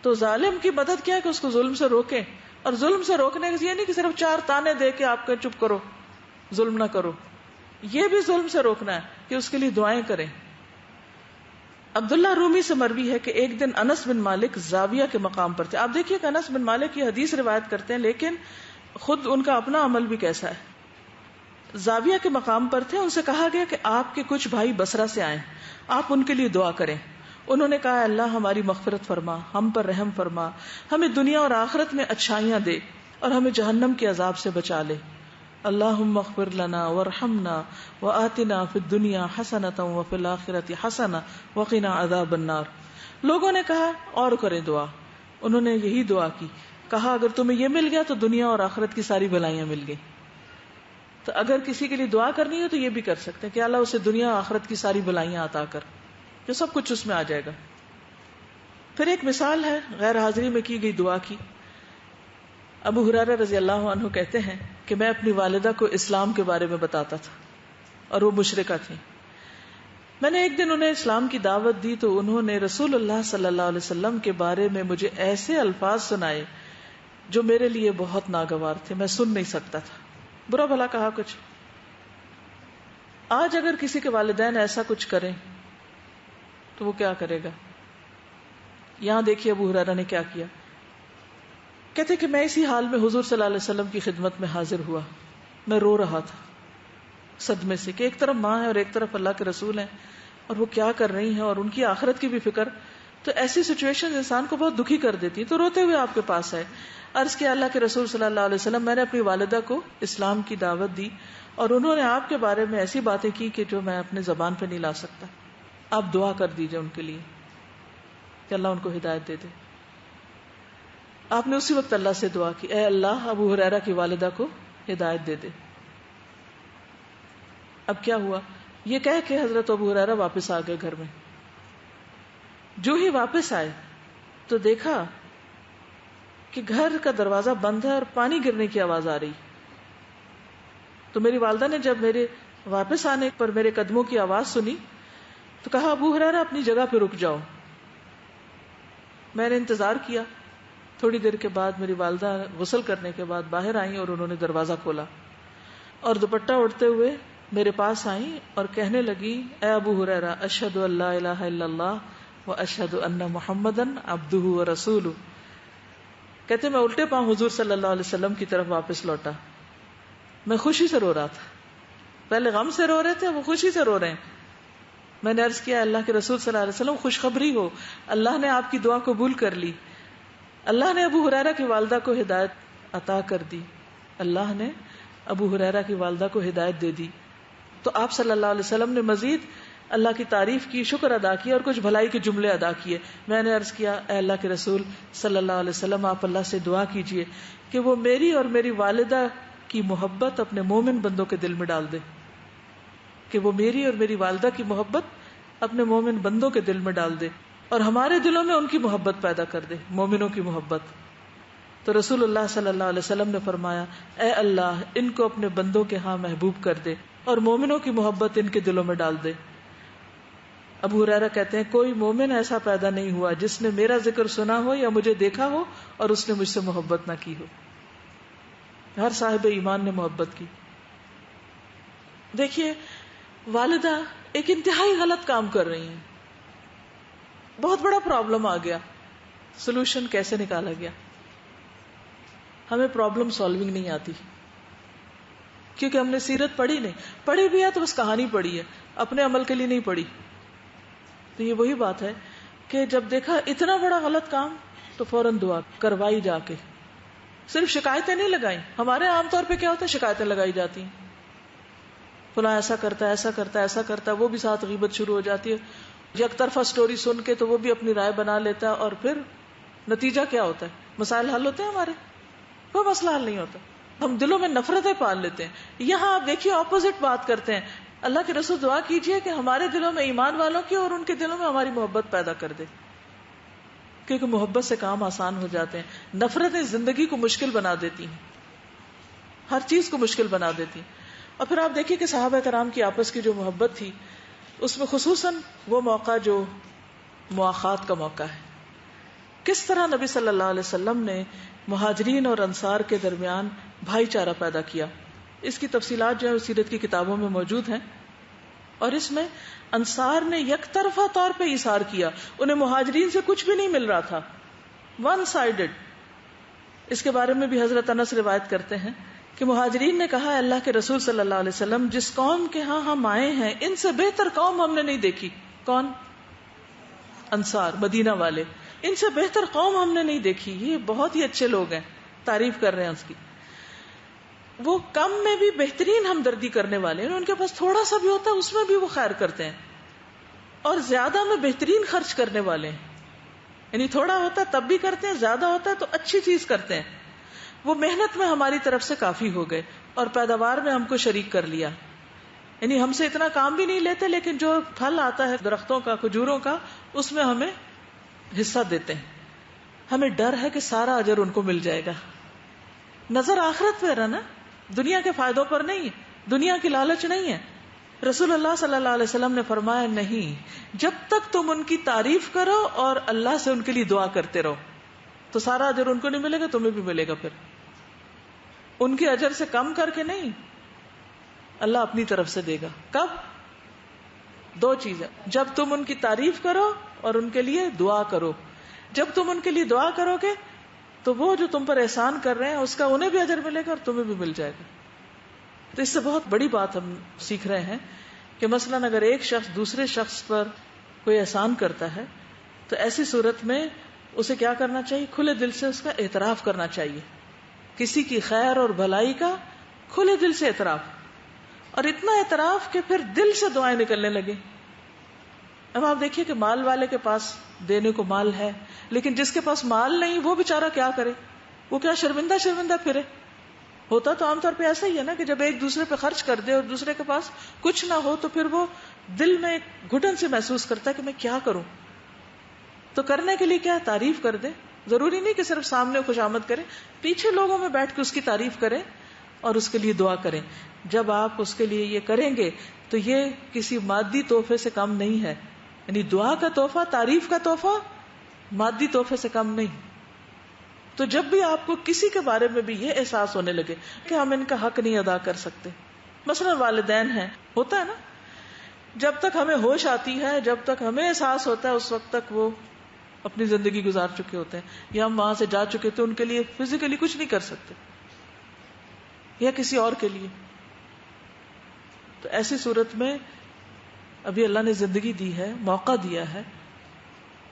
تو ظالم کی مدد کیا ہے کہ اس کو ظلم سے روکیں، اور ظلم سے روکنے کے یہ نہیں کہ صرف 4 تانے دے کے آپ کو چپ کرو، ظلم نہ کرو. یہ بھی ظلم سے روکنا ہے کہ اس کے لیے دعائیں کریں. عبداللہ رومی سے مروی ہے کہ ایک دن انس بن مالک زاویہ کے مقام پر تھے. آپ دیکھیے کہ انس بن مالک یہ حدیث روایت کرتے ہیں، لیکن خود ان کا اپنا عمل بھی کیسا ہے. زاویہ کے مقام پر تھے، ان سے کہا گیا کہ آپ کے کچھ بھائی بصرہ سے آئیں، آپ ان کے لیے دعا کریں. انہوں نے کہا اللہ ہماری مغفرت فرما، ہم پر رحم فرما، ہمیں دنیا اور آخرت میں اچھائیاں دے اور ہمیں جہنم کے عذاب سے بچا لے. اللہم اغفر لنا وارحمنا وآتنا فی الدنیا حسنۃ وفی الآخرۃ حسنۃ وقنا عذاب النار. لوگوں نے کہا اور کریں دعا. انہوں نے یہی دعا کی، کہا اگر تمہیں یہ مل گیا تو دنیا اور آخرت کی ساری بھلائیاں مل گئی. تو اگر کسی کے لیے دعا کرنی ہو تو یہ بھی کر سکتے ہیں کہ اللہ اسے دنیا اور آخرت کی ساری بھلائیاں عطا کر، جو سب کچھ اس میں آ جائے گا. پھر ایک مثال ہے غیر حاضری میں کی گئی دعا کی. ابو ہریرہ رضی اللہ عنہ کہتے ہیں کہ میں اپنی والدہ کو اسلام کے بارے میں بتاتا تھا اور وہ مشرکہ تھی. میں نے ایک دن انہیں اسلام کی دعوت دی تو انہوں نے رسول اللہ صلی اللہ علیہ وسلم کے بارے میں مجھے ایسے الفاظ سنائے جو میرے لیے بہت ناگوار تھے، میں سن نہیں سکتا تھا. برا بھلا کہا کچھ. آج اگر کسی کے والدین ایسا کچھ کریں تو وہ کیا کرے گا؟ یہاں دیکھیے ابو ہریرہ نے کیا کیا. کہتے کہ میں اسی حال میں حضور صلی اللہ علیہ وسلم کی خدمت میں حاضر ہوا. میں رو رہا تھا صدمے سے کہ ایک طرف ماں ہے اور ایک طرف اللہ کے رسول ہیں اور وہ کیا کر رہی ہیں اور ان کی آخرت کی بھی فکر. تو ایسی سچویشن انسان کو بہت دکھی کر دیتی. تو روتے ہوئے آپ کے پاس آئے، عرض کیا اللہ کے رسول صلی اللہ علیہ وسلم میں نے اپنی والدہ کو اسلام کی دعوت دی اور انہوں نے آپ کے بارے میں ایسی باتیں کی کہ جو میں اپنے زبان پہ نہیں لا سکتا. آپ دعا کر دیجئے ان کے لیے کہ اللہ ان کو ہدایت دے دے. آپ نے اسی وقت اللہ سے دعا کی، اے اللہ ابو ہریرہ کی والدہ کو ہدایت دے دے. اب کیا ہوا؟ یہ کہہ کے حضرت ابو ہریرہ واپس آ گئے گھر میں. جو ہی واپس آئے تو دیکھا کہ گھر کا دروازہ بند ہے اور پانی گرنے کی آواز آ رہی. تو میری والدہ نے جب میرے واپس آنے پر میرے قدموں کی آواز سنی تو کہا ابو ہریرہ اپنی جگہ پہ رک جاؤ. میں نے انتظار کیا. تھوڑی دیر کے بعد میری والدہ غسل کرنے کے بعد باہر آئیں اور انہوں نے دروازہ کھولا اور دوپٹہ اڑتے ہوئے میرے پاس آئیں اور کہنے لگی، اے ابو ہریرہ اشہد ان لا الہ الا اللہ و اشہد ان محمدن عبدہ و رسولہ. کہتے میں الٹے پاؤں حضور صلی اللہ علیہ وسلم کی طرف واپس لوٹا. میں خوشی سے رو رہا تھا. پہلے غم سے رو رہے تھے، وہ خوشی سے رو رہے ہیں. میں نے عرض کیا اللہ کے رسول صلی اللہ علیہ وسلم خوشخبری ہو، اللہ نے آپ کی دعا قبول کر لی. اللہ نے ابو ہریرہ کی والدہ کو ہدایت عطا کر دی. اللہ نے ابو ہریرہ کی والدہ کو ہدایت دے دی. تو آپ صلی اللہ علیہ وسلم نے مزید اللہ کی تعریف کی، شکر ادا کیا اور کچھ بھلائی کے جملے ادا کیے. میں نے عرض کیا اے اللہ کے رسول صلی اللہ علیہ وسلم آپ اللہ سے دعا کیجئے کہ وہ میری اور میری والدہ کی محبت اپنے مومن بندوں کے دل میں ڈال دے، کہ وہ میری اور میری والدہ کی محبت اپنے مومن بندوں کے دل میں ڈال دے اور ہمارے دلوں میں ان کی محبت پیدا کر دے، مومنوں کی محبت. تو رسول اللہ صلی اللہ علیہ وسلم نے فرمایا اے اللہ ان کو اپنے بندوں کے ہاں محبوب کر دے اور مومنوں کی محبت ان کے دلوں میں ڈال دے. ابو ہریرہ کہتے ہیں کوئی مومن ایسا پیدا نہیں ہوا جس نے میرا ذکر سنا ہو یا مجھے دیکھا ہو اور اس نے مجھ سے محبت نہ کی ہو. ہر صاحب ایمان نے محبت کی. دیکھیے والدہ ایک انتہائی غلط کام کر رہی ہیں، بہت بڑا پرابلم آ گیا. سولوشن کیسے نکالا گیا؟ ہمیں پرابلم سالونگ نہیں آتی کیونکہ ہم نے سیرت پڑھی نہیں. پڑھی بھی ہے تو بس کہانی پڑھی ہے، اپنے عمل کے لیے نہیں پڑھی. تو یہ وہی بات ہے کہ جب دیکھا اتنا بڑا غلط کام تو فوراً دعا کروائی جا کے. صرف شکایتیں نہیں لگائیں. ہمارے عام طور پہ کیا ہوتا ہے شکایتیں لگائی جاتی ہیں، فلاں ایسا کرتا ہے ایسا کرتا ہے ایسا کرتا ہے، وہ بھی ساتھ غیبت شروع ہو جاتی ہے. یک طرفہ سٹوری سن کے تو وہ بھی اپنی رائے بنا لیتا ہے اور پھر نتیجہ کیا ہوتا ہے؟ مسائل حل ہوتے ہیں ہمارے؟ کوئی مسئلہ حل نہیں ہوتا. ہم دلوں میں نفرتیں پال لیتے ہیں. یہاں آپ دیکھیے اپوزٹ بات کرتے ہیں. اللہ کے رسول دعا کیجئے کہ ہمارے دلوں میں ایمان والوں کی اور ان کے دلوں میں ہماری محبت پیدا کر دے، کیونکہ محبت سے کام آسان ہو جاتے ہیں. نفرتیں زندگی کو مشکل بنا دیتی ہیں، ہر چیز کو مشکل بنا دیتی ہیں. اور پھر آپ دیکھیے کہ صحابہ کرام کی آپس کی جو محبت تھی اس میں خصوصاً وہ موقع جو مواخات کا موقع ہے، کس طرح نبی صلی اللہ علیہ وسلم نے مہاجرین اور انصار کے درمیان بھائی چارہ پیدا کیا. اس کی تفصیلات جو ہے سیرت کی کتابوں میں موجود ہیں. اور اس میں انصار نے یک طرفہ طور پہ ایثار کیا، انہیں مہاجرین سے کچھ بھی نہیں مل رہا تھا، ون سائیڈڈ. اس کے بارے میں بھی حضرت انس روایت کرتے ہیں کہ مہاجرین نے کہا اللہ کے رسول صلی اللہ علیہ وسلم جس قوم کے ہاں ہم آئے ہیں ان سے بہتر قوم ہم نے نہیں دیکھی. کون؟ انصار، مدینہ والے. ان سے بہتر قوم ہم نے نہیں دیکھی، یہ بہت ہی اچھے لوگ ہیں، تعریف کر رہے ہیں اس کی. وہ کم میں بھی بہترین ہمدردی کرنے والے ہیں، ان کے پاس تھوڑا سا بھی ہوتا ہے اس میں بھی وہ خیر کرتے ہیں، اور زیادہ میں بہترین خرچ کرنے والے ہیں. یعنی تھوڑا ہوتا ہے تب بھی کرتے ہیں، زیادہ ہوتا ہے تو اچھی چیز کرتے ہیں. وہ محنت میں ہماری طرف سے کافی ہو گئے اور پیداوار میں ہم کو شریک کر لیا. یعنی ہم سے اتنا کام بھی نہیں لیتے لیکن جو پھل آتا ہے درختوں کا، کھجوروں کا، اس میں ہمیں حصہ دیتے ہیں. ہمیں ڈر ہے کہ سارا اجر ان کو مل جائے گا. نظر آخرت پہ رہنا، دنیا کے فائدوں پر نہیں ہے، دنیا کی لالچ نہیں ہے. رسول اللہ صلی اللہ علیہ وسلم نے فرمایا نہیں، جب تک تم ان کی تعریف کرو اور اللہ سے ان کے لیے دعا کرتے رہو تو سارا اجر ان کو نہیں ملے گا، تمہیں بھی ملے گا. پھر ان کے اجر سے کم کر کے نہیں، اللہ اپنی طرف سے دے گا. کب؟ دو چیزیں، جب تم ان کی تعریف کرو اور ان کے لیے دعا کرو. جب تم ان کے لیے دعا کرو گے تو وہ جو تم پر احسان کر رہے ہیں اس کا انہیں بھی اجر ملے گا اور تمہیں بھی مل جائے گا. تو اس سے بہت بڑی بات ہم سیکھ رہے ہیں کہ مثلاً اگر ایک شخص دوسرے شخص پر کوئی احسان کرتا ہے تو ایسی صورت میں اسے کیا کرنا چاہیے؟ کھلے دل سے اس کا اعتراف کرنا چاہیے. کسی کی خیر اور بھلائی کا کھلے دل سے اعتراف، اور اتنا اعتراف کہ پھر دل سے دعائیں نکلنے لگے. اب آپ دیکھیے کہ مال والے کے پاس دینے کو مال ہے، لیکن جس کے پاس مال نہیں وہ بیچارہ کیا کرے؟ وہ کیا شرمندہ پھرے؟ ہوتا تو عام طور پہ ایسا ہی ہے نا کہ جب ایک دوسرے پہ خرچ کر دے اور دوسرے کے پاس کچھ نہ ہو تو پھر وہ دل میں ایک گھٹن سے محسوس کرتا ہے کہ میں کیا کروں. تو کرنے کے لیے کیا؟ تعریف کر دے. ضروری نہیں کہ صرف سامنے خوشامد کرے، پیچھے لوگوں میں بیٹھ کے اس کی تعریف کریں اور اس کے لیے دعا کریں. جب آپ اس کے لیے یہ کریں گے تو یہ کسی مادی تحفے سے کم نہیں ہے. یعنی دعا کا تحفہ، تعریف کا تحفہ مادی تحفے سے کم نہیں. تو جب بھی آپ کو کسی کے بارے میں بھی یہ احساس ہونے لگے کہ ہم ان کا حق نہیں ادا کر سکتے، مثلا والدین ہیں، ہوتا ہے نا، جب تک ہمیں ہوش آتی ہے، جب تک ہمیں احساس ہوتا ہے، اس وقت تک وہ اپنی زندگی گزار چکے ہوتے ہیں یا ہم وہاں سے جا چکے تو ان کے لیے فزیکلی کچھ نہیں کر سکتے یا کسی اور کے لیے. تو ایسی صورت میں ابھی اللہ نے زندگی دی ہے، موقع دیا ہے،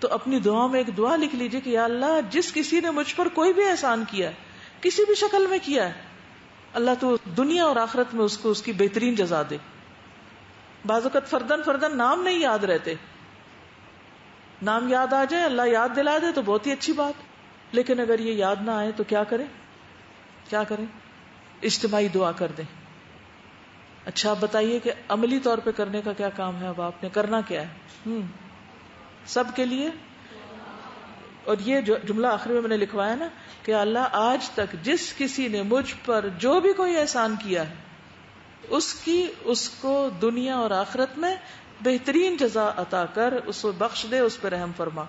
تو اپنی دعا میں ایک دعا لکھ لیجئے کہ یا اللہ جس کسی نے مجھ پر کوئی بھی احسان کیا ہے، کسی بھی شکل میں کیا ہے، اللہ تو دنیا اور آخرت میں اس کو اس کی بہترین جزا دے. بعض اوقات فردن نام نہیں یاد رہتے، نام یاد آ جائے، اللہ یاد دلا دے تو بہت ہی اچھی بات، لیکن اگر یہ یاد نہ آئے تو کیا کریں؟ اجتماعی دعا کر دیں. اچھا آپ بتائیے کہ عملی طور پہ کرنے کا کیا کام ہے؟ اب آپ نے کرنا کیا ہے؟ سب کے لیے. اور یہ جو جملہ آخر میں نے لکھوایا نا کہ اللہ آج تک جس کسی نے مجھ پر جو بھی کوئی احسان کیا ہے اس کو دنیا اور آخرت میں بہترین جزا عطا کر، اس کو بخش دے، اس پہ رحم فرما.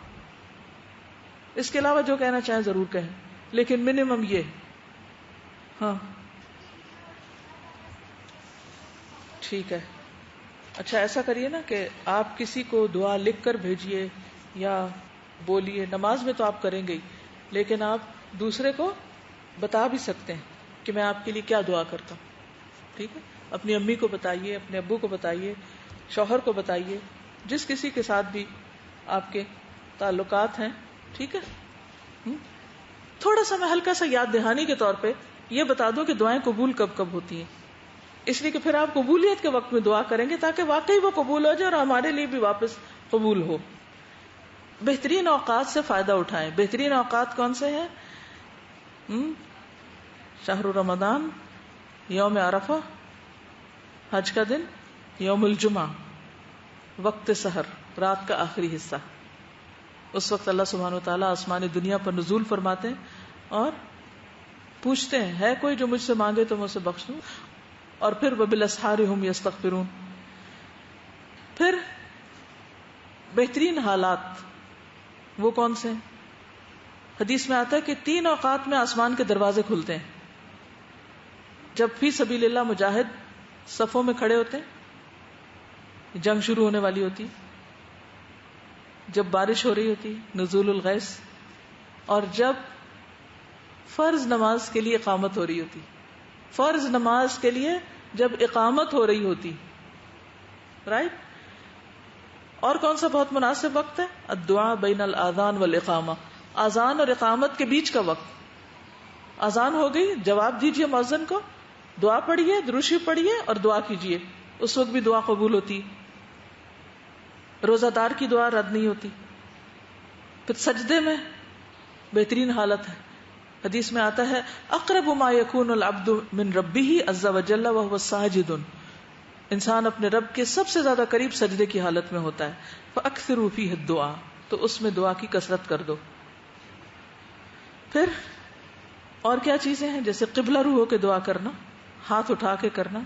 اس کے علاوہ جو کہنا چاہیں ضرور کہیں، لیکن منیمم یہ. ہاں ٹھیک ہے. اچھا ایسا کریے نا کہ آپ کسی کو دعا لکھ کر بھیجیے یا بولیے. نماز میں تو آپ کریں گے ہی، لیکن آپ دوسرے کو بتا بھی سکتے ہیں کہ میں آپ کے لیے کیا دعا کرتا ہوں. ٹھیک ہے، اپنی امی کو بتائیے، اپنے ابو کو بتائیے، شوہر کو بتائیے، جس کسی کے ساتھ بھی آپ کے تعلقات ہیں. ٹھیک ہے، تھوڑا سا میں ہلکا سا یاد دہانی کے طور پہ یہ بتا دو کہ دعائیں قبول کب کب ہوتی ہیں، اس لیے کہ پھر آپ قبولیت کے وقت میں دعا کریں گے تاکہ واقعی وہ قبول ہو جائے اور ہمارے لیے بھی واپس قبول ہو. بہترین اوقات سے فائدہ اٹھائیں. بہترین اوقات کون سے ہیں؟ شہر رمضان، یوم عرفہ، حج کا دن، یوم الجمعہ، وقت سحر، رات کا آخری حصہ. اس وقت اللہ سبحانہ وتعالیٰ آسمانی دنیا پر نزول فرماتے ہیں اور پوچھتے ہیں ہے کوئی جو مجھ سے مانگے تو میں اسے بخش دوں. اور پھر وبالاسحار هم یستغفرون. پھر بہترین حالات وہ کون سے ہیں؟ حدیث میں آتا ہے کہ 3 اوقات میں آسمان کے دروازے کھلتے ہیں. جب فی سبیل اللہ مجاہد صفوں میں کھڑے ہوتے ہیں، جنگ شروع ہونے والی ہوتی، جب بارش ہو رہی ہوتی، نزول الغیث، اور جب فرض نماز کے لیے اقامت ہو رہی ہوتی. فرض نماز کے لیے جب اقامت ہو رہی ہوتی، رائٹ. اور کون سا بہت مناسب وقت ہے؟ الدعاء بین الاذان والاقامہ، اذان اور اقامت کے بیچ کا وقت. اذان ہو گئی، جواب دیجئے مؤذن کو، دعا پڑھیے، درود شریف پڑھیے اور دعا کیجئے. اس وقت بھی دعا قبول ہوتی. روزہ دار کی دعا رد نہیں ہوتی. پھر سجدے میں بہترین حالت ہے. حدیث میں آتا ہے اقرب ما یکون العبد من ربہ عز وجل وهو ساجد. انسان اپنے رب کے سب سے زیادہ قریب سجدے کی حالت میں ہوتا ہے. فاکثروا فیہ الدعاء، تو اس میں دعا کی کثرت کر دو. پھر اور کیا چیزیں ہیں؟ جیسے قبلہ رو ہو کے دعا کرنا، ہاتھ اٹھا کے کرنا،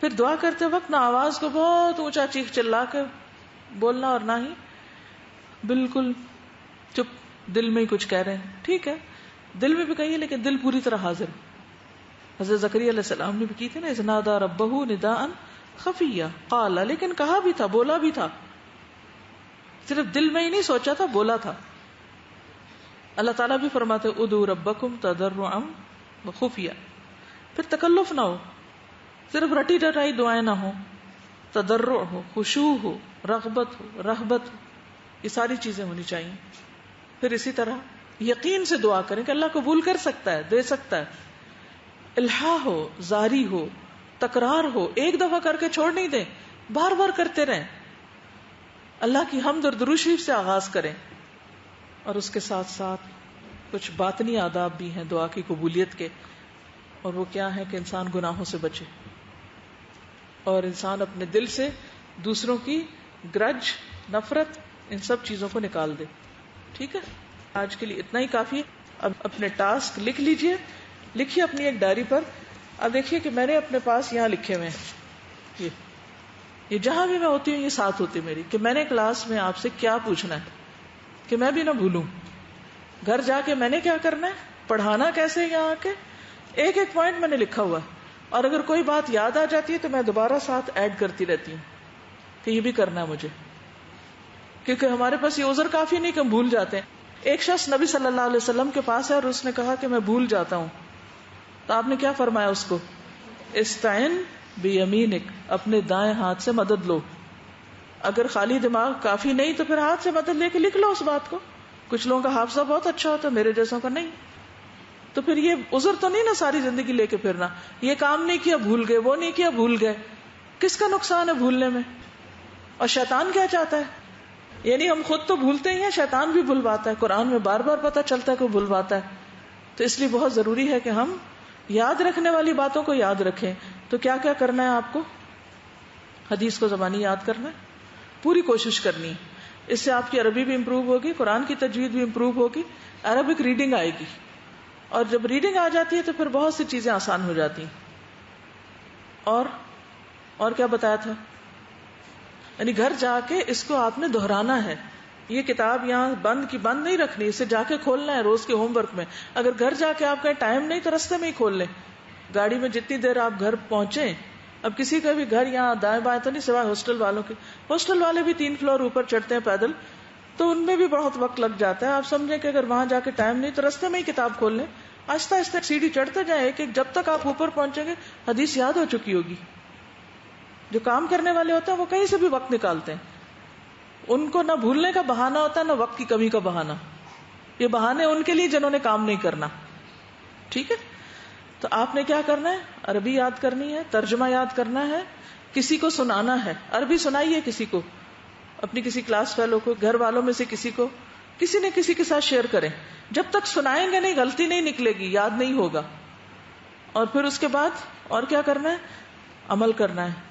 پھر دعا کرتے وقت نہ آواز کو بہت اونچا چیخ چلا کے بولنا اور نہ ہی بالکل چپ دل میں ہی کچھ کہہ رہے ہیں. ٹھیک ہے دل میں بھی کہیے لیکن دل پوری طرح حاضر. حضرت زکریا علیہ السلام نے بھی کی تھی نا، اذ نادى ربه نداء خفیا قال، لیکن کہا بھی تھا، بولا بھی تھا، صرف دل میں ہی نہیں سوچا تھا، بولا تھا. اللہ تعالیٰ بھی فرماتے ادعوا ربکم تضرعا وخفیا. پھر تکلف نہ ہو، صرف رٹی رٹائی دعائیں نہ ہو، تضرع ہو، خشوع ہو، رغبت ہو، رہبت ہو، یہ ساری چیزیں ہونی چاہیے. پھر اسی طرح یقین سے دعا کریں کہ اللہ قبول کر سکتا ہے، دے سکتا ہے. الہا ہو، زاری ہو، تکرار ہو، ایک دفعہ کر کے چھوڑ نہیں دیں، بار بار کرتے رہیں. اللہ کی حمد اور درود شریف سے آغاز کریں. اور اس کے ساتھ ساتھ کچھ باطنی آداب بھی ہیں دعا کی قبولیت کے، اور وہ کیا ہے کہ انسان گناہوں سے بچے اور انسان اپنے دل سے دوسروں کی گرج، نفرت، ان سب چیزوں کو نکال دے. ٹھیک ہے آج کے لیے اتنا ہی کافی ہے. اب اپنے ٹاسک لکھ لیجئے، لکھیے اپنی ایک ڈائری پر. اب دیکھیے کہ میں نے اپنے پاس یہاں لکھے ہوئے ہیں، یہ جہاں بھی میں ہوتی ہوں یہ ساتھ ہوتی میری، کہ میں نے کلاس میں آپ سے کیا پوچھنا ہے کہ میں بھی نہ بھولوں. گھر جا کے میں نے کیا کرنا ہے، پڑھانا کیسے، یہاں آ کے ایک ایک پوائنٹ میں نے لکھا ہوا ہے. اور اگر کوئی بات یاد آ جاتی ہے تو میں دوبارہ ساتھ ایڈ کرتی رہتی ہوں کہ یہ بھی کرنا ہے مجھے، کیونکہ ہمارے پاس یہ عذر کافی نہیں کہ ہم بھول جاتے ہیں. ایک شخص نبی صلی اللہ علیہ وسلم کے پاس ہے اور اس نے کہا کہ میں بھول جاتا ہوں، تو آپ نے کیا فرمایا اس کو، استعن بیمینک، اپنے دائیں ہاتھ سے مدد لو. اگر خالی دماغ کافی نہیں تو پھر ہاتھ سے مدد لے کے لکھ لو اس بات کو. کچھ لوگوں کا حافظہ بہت اچھا ہوتا ہے، میرے جیسوں کا نہیں. تو پھر یہ عذر تو نہیں نا ساری زندگی لے کے پھرنا، یہ کام نہیں کیا بھول گئے، وہ نہیں کیا بھول گئے. کس کا نقصان ہے بھولنے میں؟ اور شیطان کیا چاہتا ہے؟ یعنی ہم خود تو بھولتے ہی ہیں، شیطان بھی بھلواتا ہے. قرآن میں بار بار پتہ چلتا ہے کہ وہ بھلواتا ہے. تو اس لیے بہت ضروری ہے کہ ہم یاد رکھنے والی باتوں کو یاد رکھیں. تو کیا کیا کرنا ہے آپ کو؟ حدیث کو زبانی یاد کرنا ہے، پوری کوشش کرنی ہے. اس سے آپ کی عربی بھی امپروو ہوگی، قرآن کی تجوید بھی امپروو ہوگی، عربک ریڈنگ آئے گی. اور جب ریڈنگ آ جاتی ہے تو پھر بہت سی چیزیں آسان ہو جاتی ہیں. اور کیا بتایا تھا، یعنی گھر جا کے اس کو آپ نے دہرانا ہے. یہ کتاب یہاں بند کی بند نہیں رکھنی، اسے جا کے کھولنا ہے روز کے ہوم ورک میں. اگر گھر جا کے آپ کا ٹائم نہیں تو رستے میں ہی کھول لیں. گاڑی میں جتنی دیر آپ گھر پہنچے، اب کسی کا بھی گھر یہاں دائیں بائیں تو نہیں سوائے ہاسٹل والوں کے، ہاسٹل والے بھی 3 فلور اوپر چڑھتے ہیں پیدل، تو ان میں بھی بہت وقت لگ جاتا ہے. آپ سمجھیں کہ اگر وہاں جا کے ٹائم نہیں تو رستے میں ہی کتاب کھول لیں، آہستہ آہستہ سیڑھی چڑھتے جائیں ایک ایک، جب تک آپ اوپر پہنچیں گے حدیث یاد ہو چکی ہوگی. جو کام کرنے والے ہوتے ہیں وہ کہیں سے بھی وقت نکالتے ہیں، ان کو نہ بھولنے کا بہانہ ہوتا ہے نہ وقت کی کمی کا بہانہ. یہ بہانے ان کے لیے جنہوں نے کام نہیں کرنا. ٹھیک ہے، تو آپ نے کیا کرنا ہے، عربی یاد کرنی ہے، ترجمہ یاد کرنا ہے، کسی کو سنانا ہے. عربی سنائیے کسی کو، اپنی کسی کلاس فیلو کو، گھر والوں میں سے کسی کو، کسی نہ کسی کے ساتھ شیئر کریں. جب تک سنائیں گے نہیں غلطی نہیں نکلے گی، یاد نہیں ہوگا. اور پھر اس کے بعد اور کیا کرنا ہے، عمل کرنا ہے.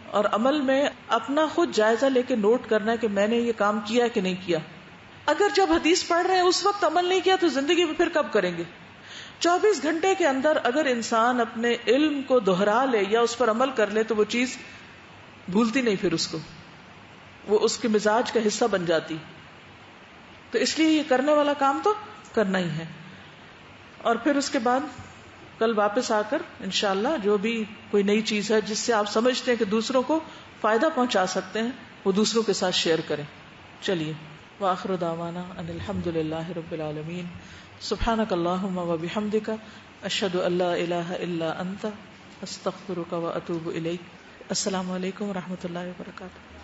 اور عمل میں اپنا خود جائزہ لے کے نوٹ کرنا ہے کہ میں نے یہ کام کیا کہ نہیں کیا. اگر جب حدیث پڑھ رہے ہیں اس وقت عمل نہیں کیا تو زندگی میں پھر کب کریں گے؟ 24 گھنٹے کے اندر اگر انسان اپنے علم کو دہرا لے یا اس پر عمل کر لے تو وہ چیز بھولتی نہیں، پھر اس کو وہ اس کے مزاج کا حصہ بن جاتی. تو اس لیے یہ کرنے والا کام تو کرنا ہی ہے. اور پھر اس کے بعد کل واپس آ کر انشاءاللہ جو بھی کوئی نئی چیز ہے جس سے آپ سمجھتے ہیں کہ دوسروں کو فائدہ پہنچا سکتے ہیں وہ دوسروں کے ساتھ شیئر کریں. چلیے، وآخر دعوانا ان الحمد للہ رب العالمین. سبحانک اللہم وبحمدک، اشہد ان لا الہ الا انت، استغفرک واتوب الیک. السلام علیکم ورحمۃ اللہ وبرکاتہ.